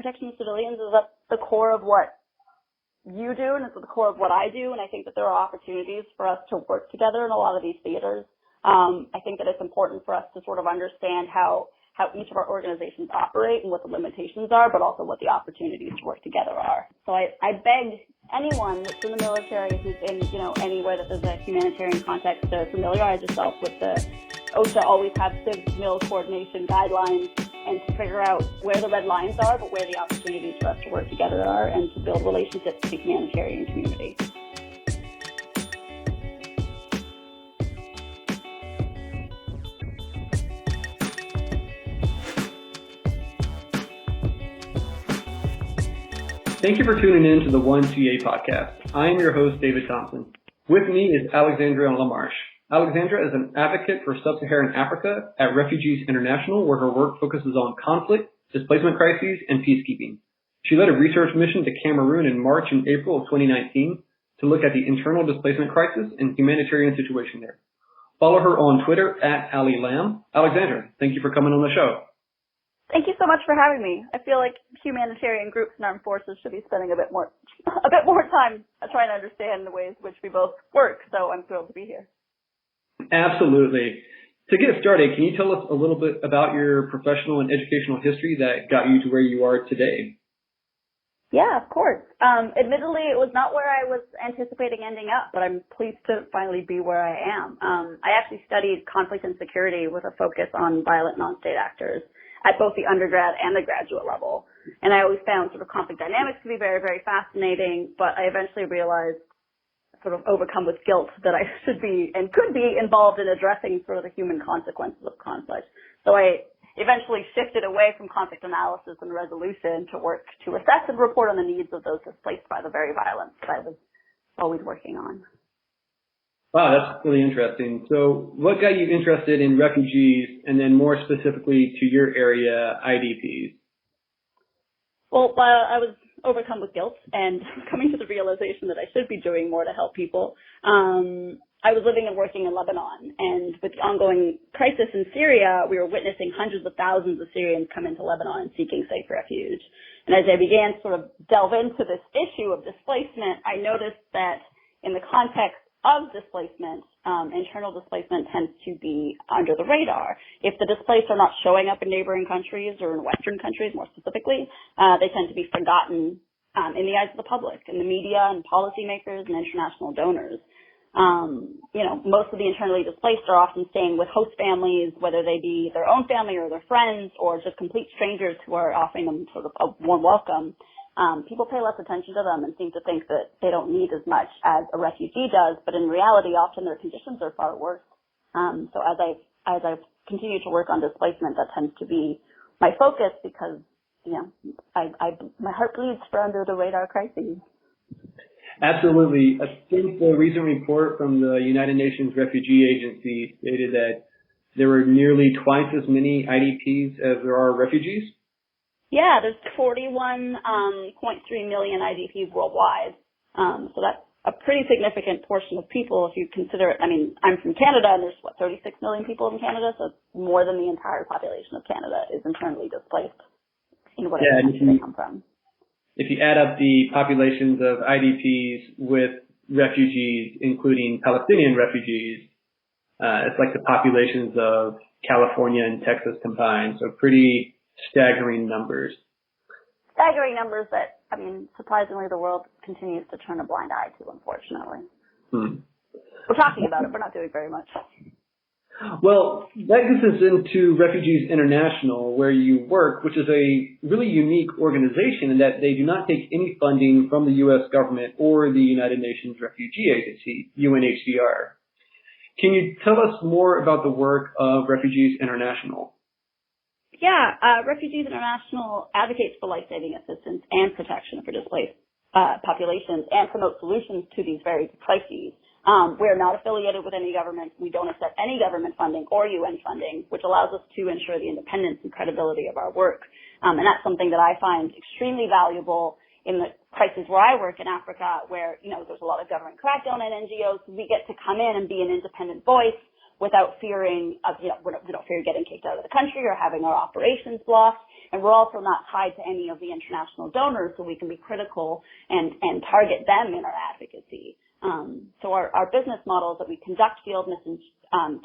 protection of civilians is at the core of what you do, and it's at the core of what I do, and I think that there are opportunities for us to work together in a lot of these theaters. I think that it's important for us to sort of understand how each of our organizations operate and what the limitations are, but also what the opportunities to work together are. So I beg anyone that's in the military who's in, anywhere that there's a humanitarian context to familiarize yourself with the OSHA always have civ-mil coordination guidelines and to figure out where the red lines are, but where the opportunities for us to work together are and to build relationships with the humanitarian community. Thank you for tuning in to the 1CA podcast. I am your host, David Thompson. With me is Alexandra Lamarche. Alexandra is an advocate for Sub-Saharan Africa at Refugees International, where her work focuses on conflict, displacement crises, and peacekeeping. She led a research mission to Cameroon in March and April of 2019 to look at the internal displacement crisis and humanitarian situation there. Follow her on Twitter at Ali Lam. Alexandra, thank you for coming on the show. Thank you so much for having me. I feel like humanitarian groups and armed forces should be spending a bit more time trying to understand the ways in which we both work, so I'm thrilled to be here. Absolutely. To get started, can you tell us a little bit about your professional and educational history that got you to where you are today? Yeah, of course. Admittedly, it was not where I was anticipating ending up, but I'm pleased to finally be where I am. I actually studied conflict and security with a focus on violent non-state actors at both the undergrad and the graduate level. And I always found sort of conflict dynamics to be very, very fascinating, but I eventually realized, sort of overcome with guilt, that I should be and could be involved in addressing sort of the human consequences of conflict. So I eventually shifted away from conflict analysis and resolution to work to assess and report on the needs of those displaced by the very violence that I was always working on. Wow, that's really interesting. So what got you interested in refugees and then more specifically to your area, IDPs? Well, I was overcome with guilt and coming to the realization that I should be doing more to help people. I was living and working in Lebanon, and with the ongoing crisis in Syria, we were witnessing hundreds of thousands of Syrians come into Lebanon seeking safe refuge. And as I began to sort of delve into this issue of displacement, I noticed that in the context of displacement, internal displacement tends to be under the radar. If the displaced are not showing up in neighboring countries or in Western countries more specifically, they tend to be forgotten in the eyes of the public, in the media and policymakers and international donors. Most of the internally displaced are often staying with host families, whether they be their own family or their friends or just complete strangers who are offering them sort of a warm welcome. People pay less attention to them and seem to think that they don't need as much as a refugee does, but in reality, often their conditions are far worse. So as I continue to work on displacement, that tends to be my focus because, my heart bleeds for under the radar crises. Absolutely. I think the recent report from the United Nations Refugee Agency stated that there were nearly twice as many IDPs as there are refugees. Yeah, there's 41.3 million IDPs worldwide. So that's a pretty significant portion of people if you consider it. I mean, I'm from Canada, and there's, 36 million people in Canada, so it's more than the entire population of Canada is internally displaced in whatever country they come from. If you add up the populations of IDPs with refugees, including Palestinian refugees, it's like the populations of California and Texas combined, so pretty staggering numbers. Staggering numbers that, surprisingly, the world continues to turn a blind eye to, unfortunately. We're talking about it. We're not doing very much. Well, that gets us into Refugees International, where you work, which is a really unique organization in that they do not take any funding from the U.S. government or the United Nations Refugee Agency, UNHCR. Can you tell us more about the work of Refugees International? Yeah, Refugees International advocates for life-saving assistance and protection for displaced populations and promotes solutions to these very crises. We're not affiliated with any government. We don't accept any government funding or UN funding, which allows us to ensure the independence and credibility of our work. And that's something that I find extremely valuable in the crisis where I work in Africa, where, there's a lot of government crackdown on NGOs. We get to come in and be an independent voice without fearing we don't fear getting kicked out of the country or having our operations blocked. And we're also not tied to any of the international donors, so we can be critical and target them in our advocacy. So our business model is that we conduct field missions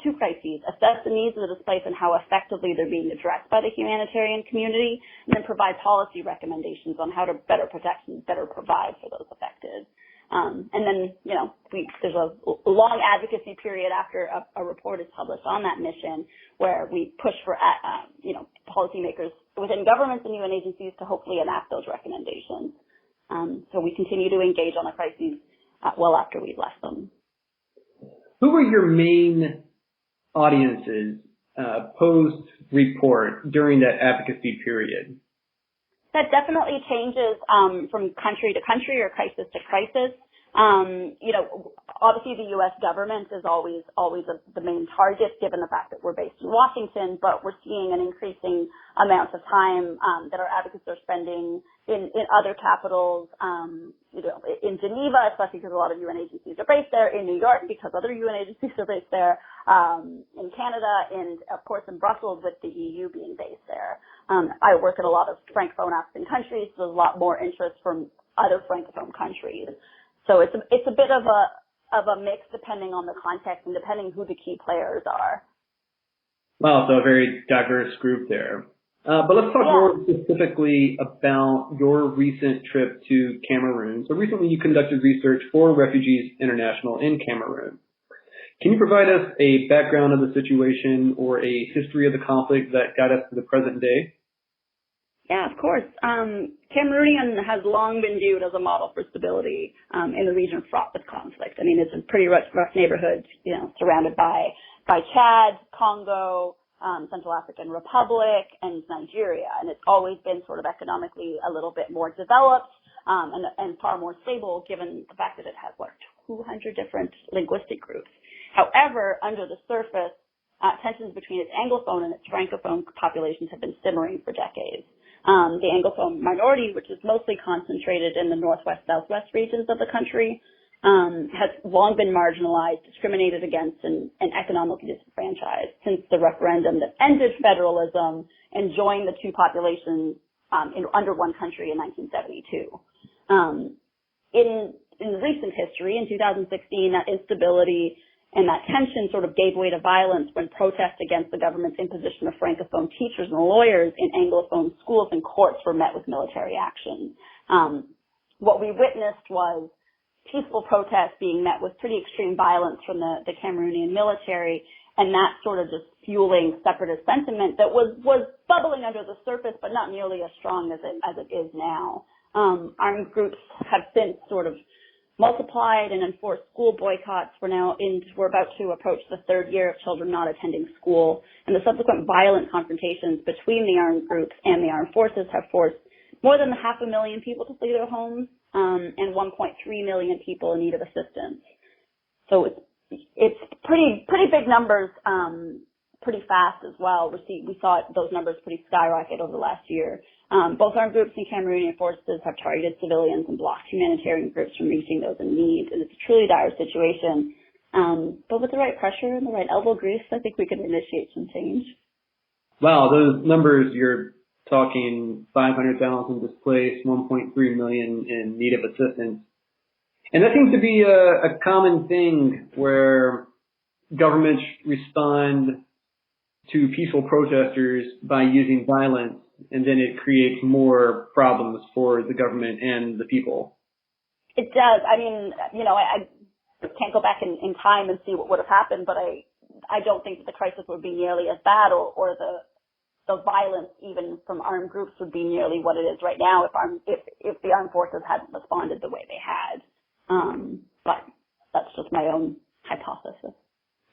to crises, assess the needs of the displaced and how effectively they're being addressed by the humanitarian community, and then provide policy recommendations on how to better protect and better provide for those affected. And then, there's a long advocacy period after a report is published on that mission where we push for, policymakers within governments and UN agencies to hopefully enact those recommendations. So we continue to engage on the crises well after we've left them. Who were your main audiences post-report during that advocacy period? That definitely changes from country to country or crisis to crisis. Obviously the U.S. government is always the main target given the fact that we're based in Washington, but we're seeing an increasing amount of time that our advocates are spending in other capitals, in Geneva, especially because a lot of UN agencies are based there, in New York because other UN agencies are based there, in Canada, and of course in Brussels with the EU being based there. I work in a lot of Francophone African countries, so there's a lot more interest from other Francophone countries. So it's a bit of a mix depending on the context and depending who the key players are. Wow, so a very diverse group there. But let's talk more specifically about your recent trip to Cameroon. So recently you conducted research for Refugees International in Cameroon. Can you provide us a background of the situation or a history of the conflict that got us to the present day? Yeah, of course. Cameroon has long been viewed as a model for stability in the region fraught with conflict. I mean, it's a pretty rough neighborhood, surrounded by Chad, Congo, Central African Republic, and Nigeria. And it's always been sort of economically a little bit more developed and far more stable given the fact that it has, 200 different linguistic groups. However, under the surface, tensions between its Anglophone and its Francophone populations have been simmering for decades. The Anglophone minority, which is mostly concentrated in the northwest-southwest regions of the country, has long been marginalized, discriminated against, and economically disenfranchised since the referendum that ended federalism and joined the two populations under one country in 1972. In recent history, in 2016, that instability and that tension sort of gave way to violence when protests against the government's imposition of Francophone teachers and lawyers in Anglophone schools and courts were met with military action. What we witnessed was peaceful protests being met with pretty extreme violence from the Cameroonian military, and that sort of just fueling separatist sentiment that was bubbling under the surface, but not nearly as strong as it is now. Armed groups have since sort of multiplied and enforced school boycotts. We're about to approach the third year of children not attending school, and the subsequent violent confrontations between the armed groups and the armed forces have forced more than 500,000 people to flee their homes, and 1.3 million people in need of assistance. So it's pretty big numbers, pretty fast as well. We saw those numbers pretty skyrocket over the last year. Both armed groups and Cameroonian forces have targeted civilians and blocked humanitarian groups from reaching those in need. And it's a truly dire situation. But with the right pressure and the right elbow grease, I think we can initiate some change. Wow, those numbers, you're talking 500,000 displaced, 1.3 million in need of assistance. And that seems to be a common thing where governments respond to peaceful protesters by using violence, and then it creates more problems for the government and the people. It does. I mean, I can't go back in time and see what would have happened, but I don't think that the crisis would be nearly as bad or the violence even from armed groups would be nearly what it is right now if the armed forces hadn't responded the way they had. But that's just my own hypothesis.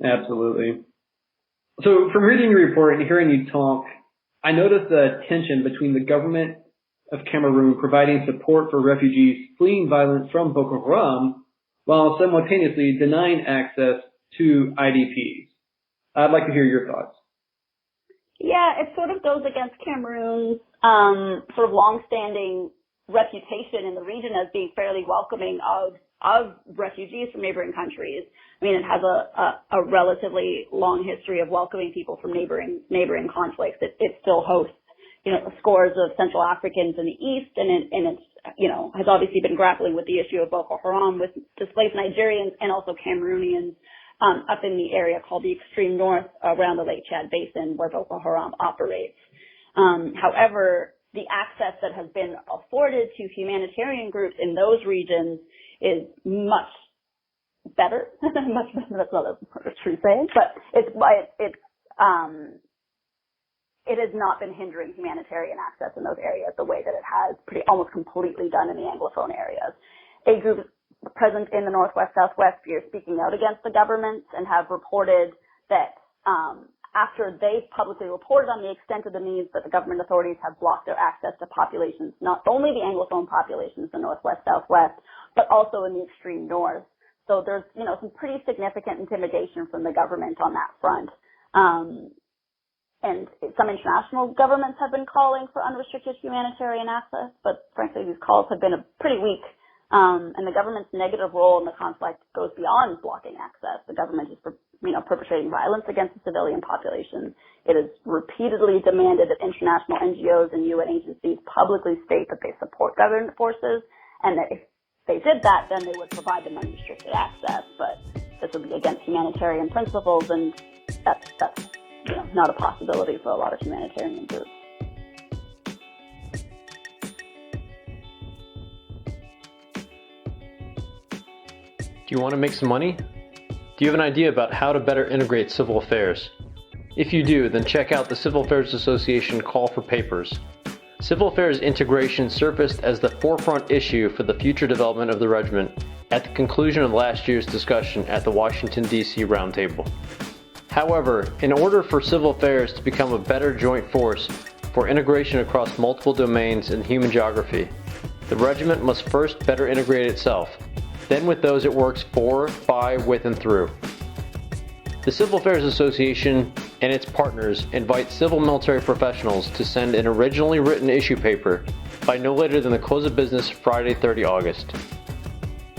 Absolutely. So from reading your report and hearing you talk, I noticed the tension between the government of Cameroon providing support for refugees fleeing violence from Boko Haram while simultaneously denying access to IDPs. I'd like to hear your thoughts. Yeah, it sort of goes against Cameroon's sort of long-standing reputation in the region as being fairly welcoming of refugees from neighboring countries. I mean, it has a relatively long history of welcoming people from neighboring conflicts. It still hosts scores of Central Africans in the east, and it's, has obviously been grappling with the issue of Boko Haram, with displaced Nigerians and also Cameroonians up in the area called the extreme north around the Lake Chad Basin where Boko Haram operates. However, the access that has been afforded to humanitarian groups in those regions is much better. Much better, that's not a true saying, but it has not been hindering humanitarian access in those areas the way that it has almost completely done in the Anglophone areas. A group present in the Northwest Southwest are speaking out against the government and have reported that after they've publicly reported on the extent of the needs, that the government authorities have blocked their access to populations, not only the Anglophone populations in the Northwest Southwest, but also in the extreme north. So there's, some pretty significant intimidation from the government on that front. And some international governments have been calling for unrestricted humanitarian access, but frankly, these calls have been pretty weak. And the government's negative role in the conflict goes beyond blocking access. The government is, perpetrating violence against the civilian population. It has repeatedly demanded that international NGOs and UN agencies publicly state that they support government forces, and that if they did that, then they would provide them unrestricted access. But this would be against humanitarian principles, and that's not a possibility for a lot of humanitarian groups. Do you want to make some money? Do you have an idea about how to better integrate civil affairs? If you do, then check out the Civil Affairs Association Call for Papers. Civil affairs integration surfaced as the forefront issue for the future development of the regiment at the conclusion of last year's discussion at the Washington, D.C. Roundtable. However, in order for civil affairs to become a better joint force for integration across multiple domains in human geography, the regiment must first better integrate itself, then with those it works for, by, with, and through. The Civil Affairs Association and its partners invite civil military professionals to send an originally written issue paper by no later than the close of business Friday, 30 August.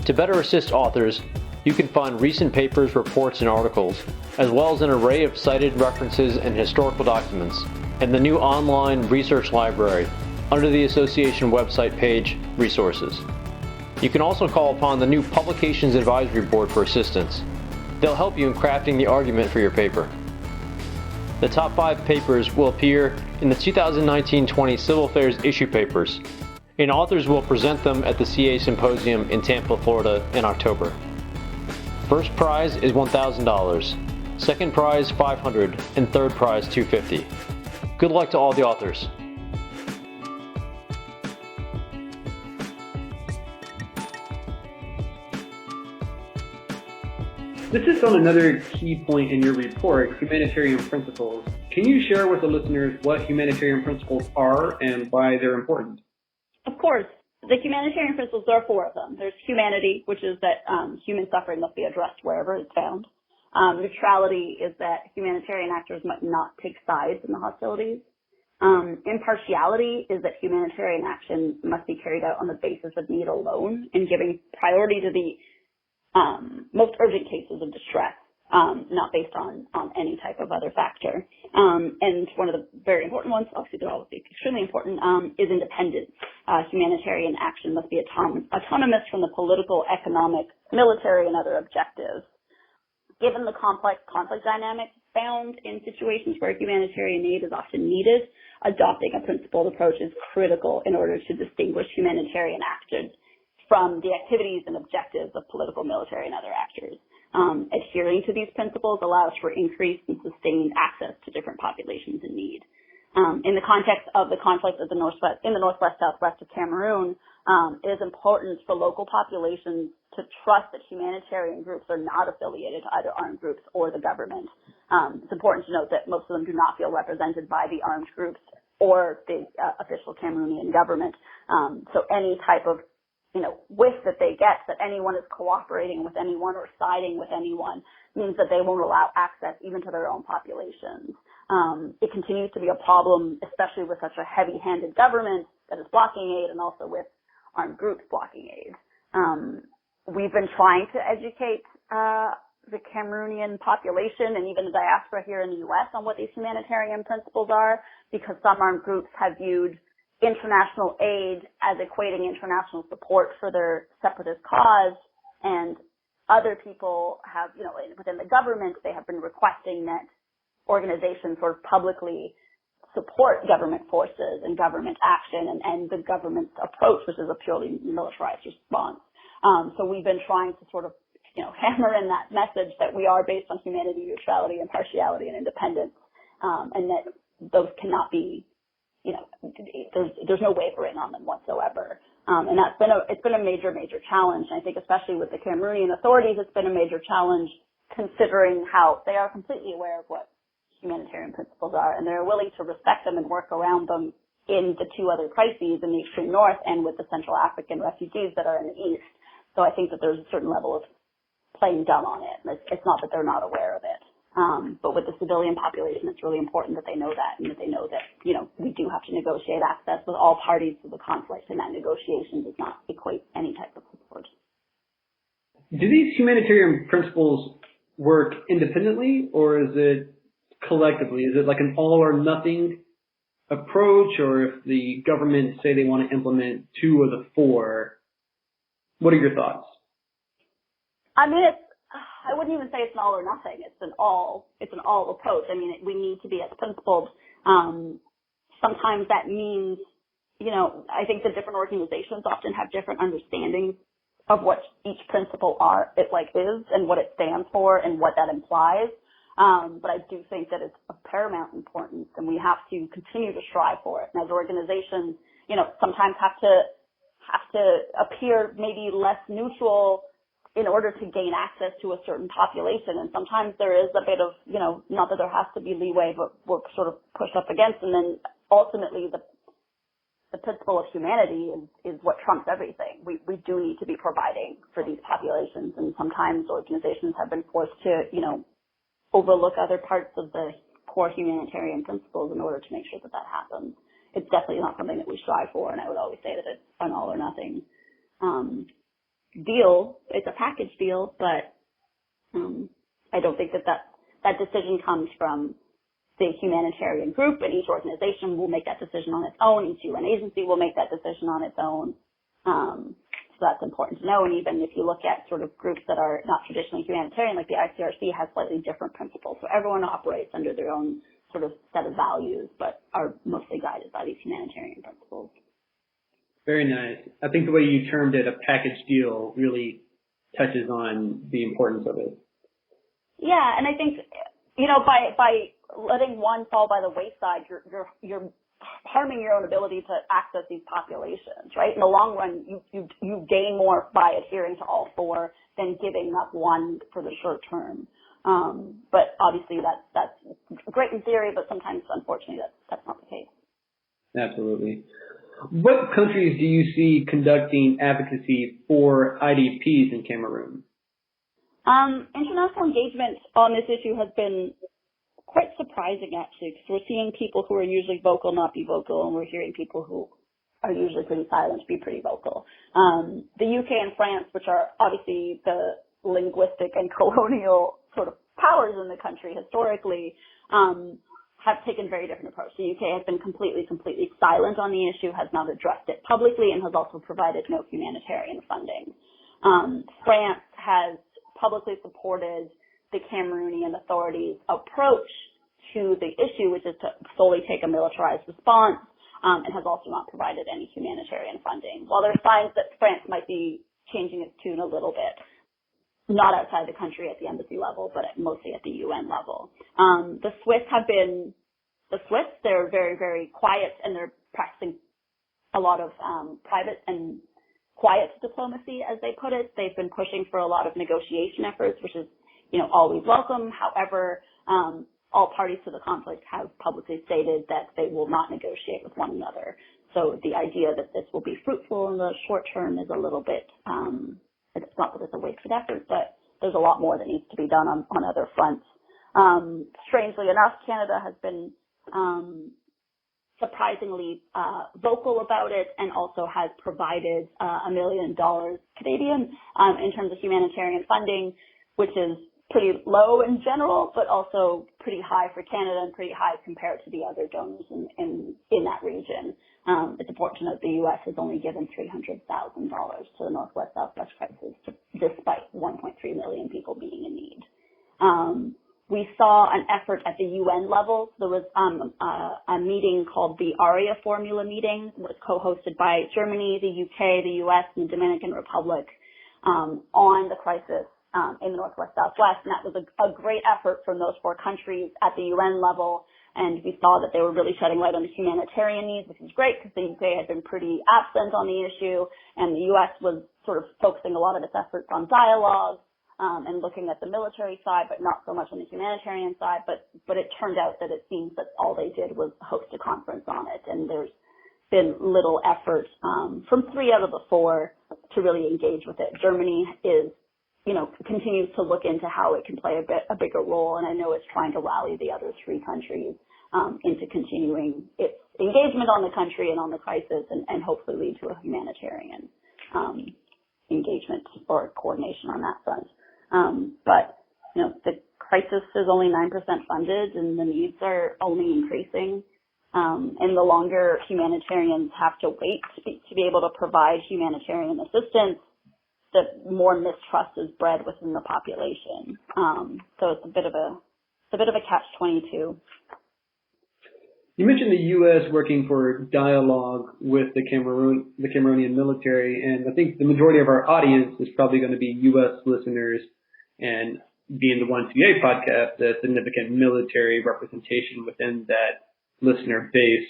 To better assist authors, you can find recent papers, reports, and articles, as well as an array of cited references and historical documents, and the new online research library under the Association website page, Resources. You can also call upon the new Publications Advisory Board for assistance. They'll help you in crafting the argument for your paper. The top 5 papers will appear in the 2019-20 Civil Affairs issue papers, and authors will present them at the CA Symposium in Tampa, Florida in October. First prize is $1,000, second prize $500, and third prize $250. Good luck to all the authors. This is on another key point in your report, humanitarian principles. Can you share with the listeners what humanitarian principles are and why they're important? Of course. The humanitarian principles, there are 4 of them. There's humanity, which is that human suffering must be addressed wherever it's found. Neutrality is that humanitarian actors might not take sides in the hostilities. Impartiality is that humanitarian action must be carried out on the basis of need alone and giving priority to the most urgent cases of distress, not based on any type of other factor. And one of the very important ones, obviously they're all extremely important, is independence. Humanitarian action must be autonomous from the political, economic, military, and other objectives. Given the complex conflict dynamics found in situations where humanitarian aid is often needed, adopting a principled approach is critical in order to distinguish humanitarian action from the activities and objectives of political, military, and other actors. Adhering to these principles allows for increased and sustained access to different populations in need. In the context of the conflict in the northwest southwest of Cameroon, it is important for local populations to trust that humanitarian groups are not affiliated to either armed groups or the government. It's important to note that most of them do not feel represented by the armed groups or the official Cameroonian government. So any type of whiff that they get that anyone is cooperating with anyone or siding with anyone means that they won't allow access even to their own populations. It continues to be a problem, especially with such a heavy-handed government that is blocking aid and also with armed groups blocking aid. We've been trying to educate the Cameroonian population and even the diaspora here in the U.S. on what these humanitarian principles are, because some armed groups have viewed international aid as equating international support for their separatist cause, and other people have, within the government, they have been requesting that organizations sort of publicly support government forces and government action and the government's approach, which is a purely militarized response. So we've been trying to sort of, hammer in that message that we are based on humanity, neutrality, impartiality, and independence, and that those cannot be, there's no wavering on them whatsoever. And it's been a major, major challenge. And I think especially with the Cameroonian authorities, it's been a major challenge considering how they are completely aware of what humanitarian principles are, and they're willing to respect them and work around them in the two other crises in the extreme north and with the Central African refugees that are in the east. So I think that there's a certain level of playing dumb on it. It's not that they're not aware of it. But with the civilian population, it's really important that they know that, and that they know that, we do have to negotiate access with all parties to the conflict, and that negotiation does not equate any type of support. Do these humanitarian principles work independently, or is it collectively? Is it like an all or nothing approach, or if the government say they want to implement 2 of the 4, what are your thoughts? I mean, I wouldn't even say it's an all or nothing. It's an all approach. I mean, we need to be as principled. Sometimes that means, I think the different organizations often have different understandings of what each principle is and what it stands for and what that implies. But I do think that it's of paramount importance, and we have to continue to strive for it. And as organizations, sometimes have to appear maybe less neutral in order to gain access to a certain population. And sometimes there is a bit of, not that there has to be leeway, but we're sort of pushed up against. And then ultimately the principle of humanity is what trumps everything. We do need to be providing for these populations. And sometimes organizations have been forced to, overlook other parts of the core humanitarian principles in order to make sure that that happens. It's definitely not something that we strive for. And I would always say that it's an all or nothing deal. It's a package deal, but I don't think that decision comes from the humanitarian group, and each organization will make that decision on its own. Each UN agency will make that decision on its own. So that's important to know. And even if you look at sort of groups that are not traditionally humanitarian, like the ICRC has slightly different principles. So everyone operates under their own sort of set of values, but are mostly guided by these humanitarian principles. Very nice. I think the way you termed it, a package deal, really touches on the importance of it. Yeah, and I think, by letting one fall by the wayside, you're harming your own ability to access these populations, right? In the long run, you gain more by adhering to all 4 than giving up one for the short term. But obviously that's great in theory, but sometimes, unfortunately, that's not the case. Absolutely. What countries do you see conducting advocacy for IDPs in Cameroon? International engagement on this issue has been quite surprising, actually, because we're seeing people who are usually vocal not be vocal, and we're hearing people who are usually pretty silent be pretty vocal. The UK and France, which are obviously the linguistic and colonial sort of powers in the country historically, have taken very different approach. The UK has been completely silent on the issue, has not addressed it publicly, and has also provided no humanitarian funding. France has publicly supported the Cameroonian authorities' approach to the issue, which is to solely take a militarized response, and has also not provided any humanitarian funding. While there are signs that France might be changing its tune a little bit, not outside the country at the embassy level, but mostly at the UN level. The Swiss, they're very, very quiet, and they're practicing a lot of private and quiet diplomacy, as they put it. They've been pushing for a lot of negotiation efforts, which is, always welcome. However, all parties to the conflict have publicly stated that they will not negotiate with one another. So the idea that this will be fruitful in the short term is a little bit, it's not that it's a wasted effort, but there's a lot more that needs to be done on other fronts. Strangely enough, Canada has been surprisingly vocal about it, and also has provided $1 million Canadian in terms of humanitarian funding, which is pretty low in general, but also pretty high for Canada and pretty high compared to the other donors in that region. It's important to note the U.S. has only given $300,000 to the Northwest Southwest crisis, despite 1.3 million people being in need. We saw an effort at the UN level. There was a meeting called the ARIA Formula meeting. It was co-hosted by Germany, the UK, the US, and the Dominican Republic on the crisis in the Northwest Southwest, and that was a great effort from those four countries at the UN level, and we saw that they were really shedding light on the humanitarian needs, which is great because the UK had been pretty absent on the issue, and the US was sort of focusing a lot of its efforts on dialogue and looking at the military side, but not so much on the humanitarian side, but it turned out that it seems that all they did was host a conference on it, and there's been little effort from 3 out of the 4 to really engage with it. Germany continues to look into how it can play a bigger role, and I know it's trying to rally the other 3 countries into continuing its engagement on the country and on the crisis, and hopefully lead to a humanitarian engagement or coordination on that front. But the crisis is only 9% funded, and the needs are only increasing. And the longer humanitarians have to wait to be able to provide humanitarian assistance, the more mistrust is bred within the population. So it's a bit of a catch-22. You mentioned the U.S. working for dialogue with the Cameroonian military, and I think the majority of our audience is probably going to be U.S. listeners, and being the 1CA podcast, the significant military representation within that listener base.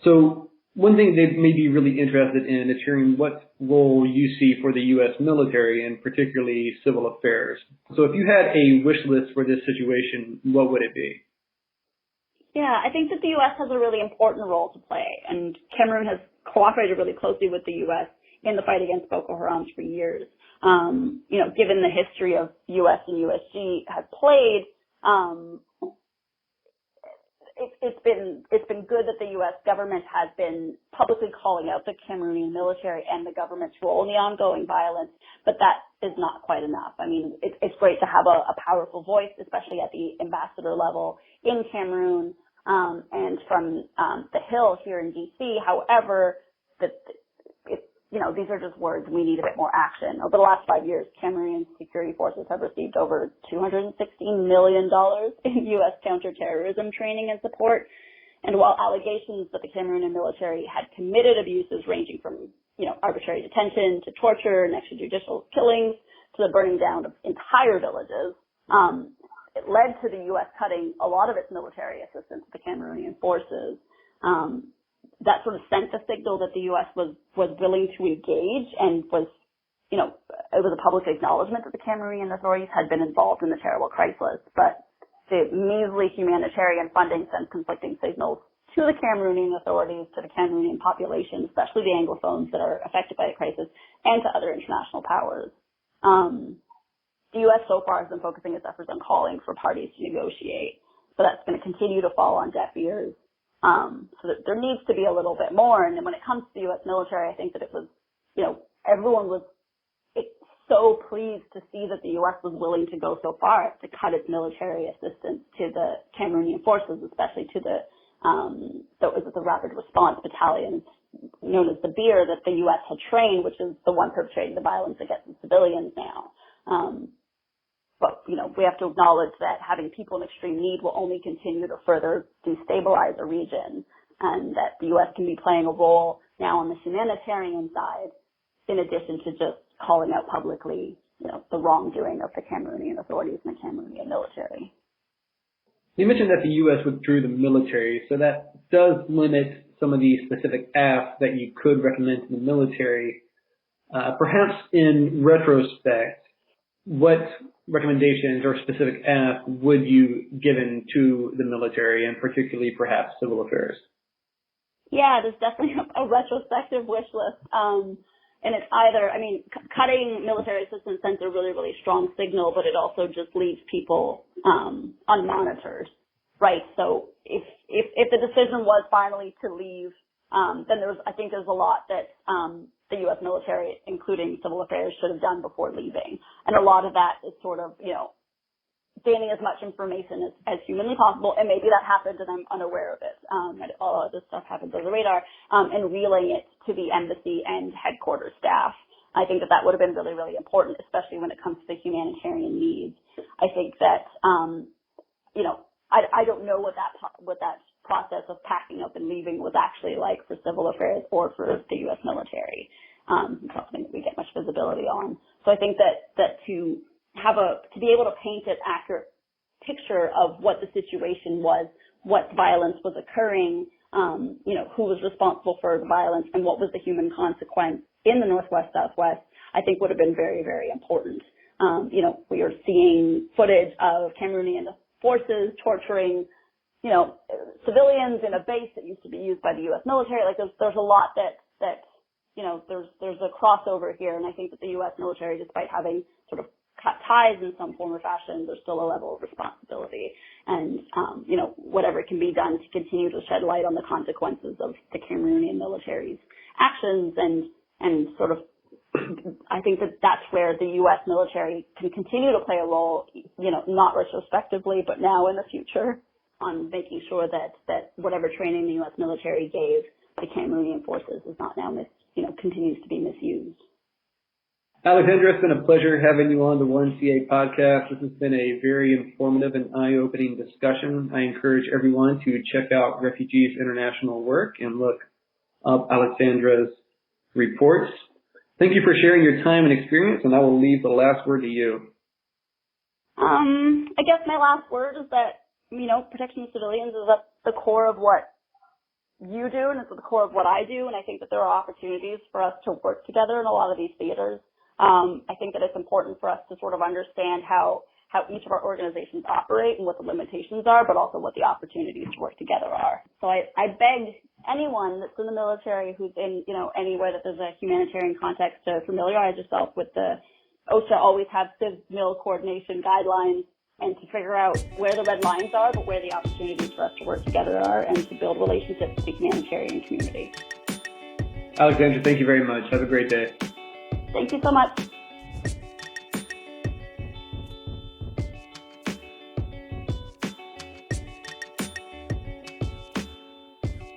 So one thing they may be really interested in is hearing what role you see for the U.S. military and particularly civil affairs. So if you had a wish list for this situation, what would it be? Yeah, I think that the U.S. has a really important role to play, and Cameroon has cooperated really closely with the U.S. in the fight against Boko Haram for years. Given the history of U.S. and USG have played, it's been good that the U.S. government has been publicly calling out the Cameroonian military and the government's role in the ongoing violence, but that is not quite enough. I mean, it's great to have a powerful voice, especially at the ambassador level in Cameroon and from the Hill here in D.C. However, these are just words. We need a bit more action. Over the last 5 years, Cameroonian security forces have received over $216 million in U.S. counterterrorism training and support. And while allegations that the Cameroonian military had committed abuses ranging from, arbitrary detention to torture and extrajudicial killings to the burning down of entire villages, it led to the U.S. cutting a lot of its military assistance to the Cameroonian forces. That sort of sent the signal that the U.S. was willing to engage and it was a public acknowledgement that the Cameroonian authorities had been involved in the terrible crisis. But the measly humanitarian funding sends conflicting signals to the Cameroonian authorities, to the Cameroonian population, especially the Anglophones that are affected by the crisis, and to other international powers. The U.S. so far has been focusing its efforts on calling for parties to negotiate, but that's going to continue to fall on deaf ears. So that there needs to be a little bit more. And then when it comes to the U.S. military, I think that it was, everyone was so pleased to see that the U.S. was willing to go so far to cut its military assistance to the Cameroonian forces, especially to the Rapid Response Battalion, known as the BEER, that the U.S. had trained, which is the one perpetrating the violence against the civilians now. But, we have to acknowledge that having people in extreme need will only continue to further destabilize a region, and that the U.S. can be playing a role now on the humanitarian side, in addition to just calling out publicly, the wrongdoing of the Cameroonian authorities and the Cameroonian military. You mentioned that the U.S. withdrew the military, so that does limit some of the specific asks that you could recommend to the military. Perhaps in retrospect, what recommendations or specific asks would you given to the military, and particularly perhaps civil affairs? Yeah, there's definitely a retrospective wish list. And it's either, cutting military assistance sends a really, really strong signal, but it also just leaves people unmonitored, right? So if the decision was finally to leave, then I think there's a lot that the U.S. military, including civil affairs, should have done before leaving. And a lot of that is sort of, gaining as much information as humanly possible, and maybe that happened and I'm unaware of it, and all of this stuff happens under the radar, and relaying it to the embassy and headquarters staff. I think that would have been really, really important, especially when it comes to the humanitarian needs. I think that, I don't know what that process of packing up and leaving was actually like for civil affairs or for the U.S. military. It's something that we get much visibility on. So I think that to be able to paint an accurate picture of what the situation was, what violence was occurring, who was responsible for the violence, and what was the human consequence in the Northwest Southwest, I think would have been very, very important. We are seeing footage of Cameroonian forces torturing, civilians in a base that used to be used by the U.S. military. Like there's a lot that there's a crossover here, and I think that the U.S. military, despite having sort of cut ties in some form or fashion, there's still a level of responsibility, and whatever can be done to continue to shed light on the consequences of the Cameroonian military's actions, and sort of, I think that's where the U.S. military can continue to play a role, not retrospectively, but now in the future, on making sure that whatever training the U.S. military gave the Cameroonian forces is not now continues to be misused. Alexandra, it's been a pleasure having you on the 1CA podcast. This has been a very informative and eye-opening discussion. I encourage everyone to check out Refugees International work and look up Alexandra's reports. Thank you for sharing your time and experience, and I will leave the last word to you. I guess my last word is that, protection of civilians is at the core of what you do, and it's at the core of what I do, and I think that there are opportunities for us to work together in a lot of these theaters. I think that it's important for us to sort of understand how each of our organizations operate and what the limitations are, but also what the opportunities to work together are. So I beg anyone that's in the military who's in, anywhere that there's a humanitarian context to familiarize yourself with the OSHA always have civ-mil coordination guidelines, and to figure out where the red lines are, but where the opportunities for us to work together are, and to build relationships with the humanitarian community. Alexandra, thank you very much. Have a great day. Thank you so much.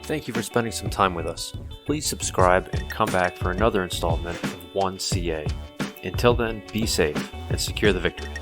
Thank you for spending some time with us. Please subscribe and come back for another installment of 1CA. Until then, be safe and secure the victory.